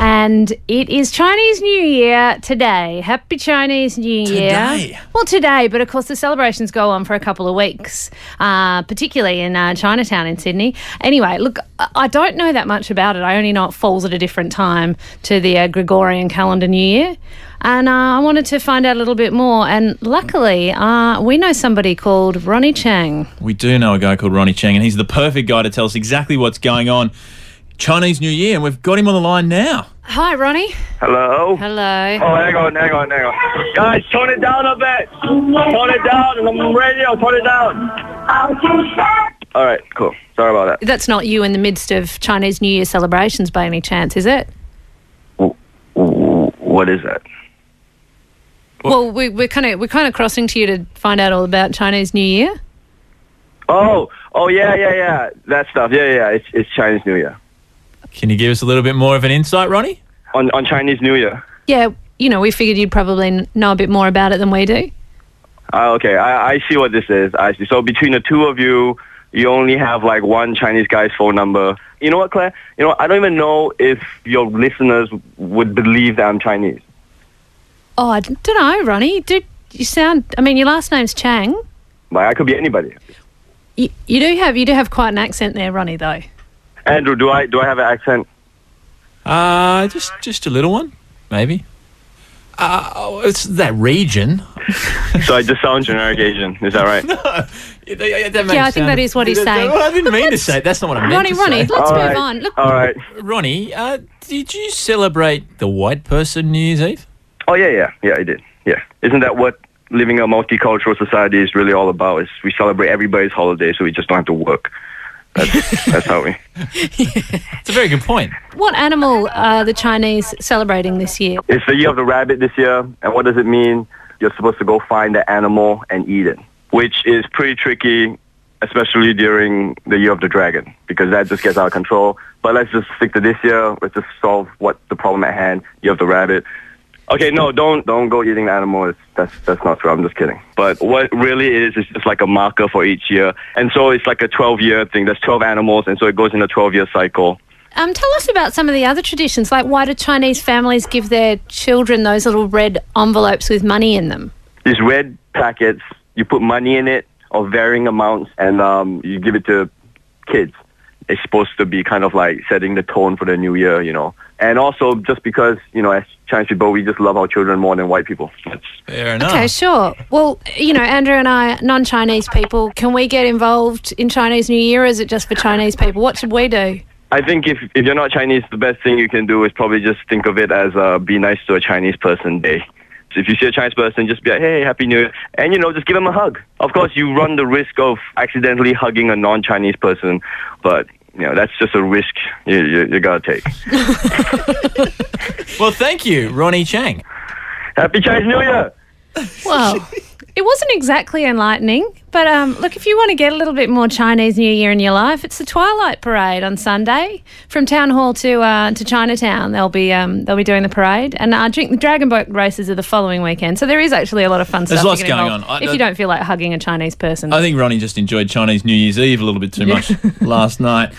And it is Chinese New Year today. Happy Chinese New Year. Today? Well, today, but of course the celebrations go on for a couple of weeks, particularly in Chinatown in Sydney. Anyway, look, I don't know that much about it. I only know it falls at a different time to the Gregorian calendar New Year. And I wanted to find out a little bit more. And luckily, we know somebody called Ronnie Chang. We do know a guy called Ronnie Chang, and he's the perfect guy to tell us exactly what's going on Chinese New Year, and we've got him on the line now. Hi, Ronnie. Hello? Hello. Oh, hang on. Guys, tone it down a bit. Tone it down. I'm radio. Tone it down. All right, cool. Sorry about that. That's not you in the midst of Chinese New Year celebrations by any chance, is it? What is that? Well, we're kind of crossing to you to find out all about Chinese New Year. Oh, yeah. That stuff. Yeah. It's Chinese New Year. Can you give us a little bit more of an insight, Ronnie? On Chinese New Year. Yeah, we figured you'd probably know a bit more about it than we do. Okay, I see what this is. I see. So between the two of you, you only have like one Chinese guy's phone number. You know what, Claire? I don't even know if your listeners would believe that I'm Chinese. Oh, I don't know, Ronnie. You sound... I mean, your last name's Chang. Like, I could be anybody. You do have quite an accent there, Ronnie, though. Andrew, do I have an accent? Just a little one, maybe. It's that region. So I just sound generic Asian. Is that right? No, I think that is what he's saying. I didn't mean to say. That's not what I meant to say. Ronnie, let's move on. Look, all right. Ronnie, did you celebrate the white person New Year's Eve? Oh, yeah, I did. Yeah. Isn't that what living a multicultural society is really all about? Is we celebrate everybody's holiday so we just don't have to work. That's how we... It's a very good point. What animal are the Chinese celebrating this year? It's the Year of the Rabbit this year. And what does it mean? You're supposed to go find the animal and eat it, which is pretty tricky, especially during the Year of the Dragon, because that just gets out of control. But let's just stick to this year. Let's just solve what the problem at hand, Year of the Rabbit. Okay, no, don't go eating the animal. That's not true. I'm just kidding. But what really is just like a marker for each year. And so it's like a 12-year thing. There's 12 animals, and so it goes in a 12-year cycle. Tell us about some of the other traditions. Like, why do Chinese families give their children those little red envelopes with money in them? These red packets, you put money in it of varying amounts, and you give it to kids. It's supposed to be kind of like setting the tone for the new year, And also just because, as Chinese people, we just love our children more than white people. That's fair enough. Okay, sure. Well, Andrew and I, non-Chinese people, can we get involved in Chinese New Year, or is it just for Chinese people? What should we do? I think if you're not Chinese, the best thing you can do is probably just think of it as be nice to a Chinese person day. So if you see a Chinese person, just be like, hey, Happy New Year, and, just give them a hug. Of course, you run the risk of accidentally hugging a non-Chinese person, but... that's just a risk you got to take. Well, thank you, Ronnie Chang. Happy Chinese New Year! Well, it wasn't exactly enlightening, but look, if you want to get a little bit more Chinese New Year in your life, it's the Twilight Parade on Sunday from Town Hall to Chinatown. They'll be doing the parade, and the Dragon Boat races are the following weekend. So there is actually a lot of fun stuff. There's lots going on. If you don't feel like hugging a Chinese person, I think Ronnie just enjoyed Chinese New Year's Eve a little bit too much last night.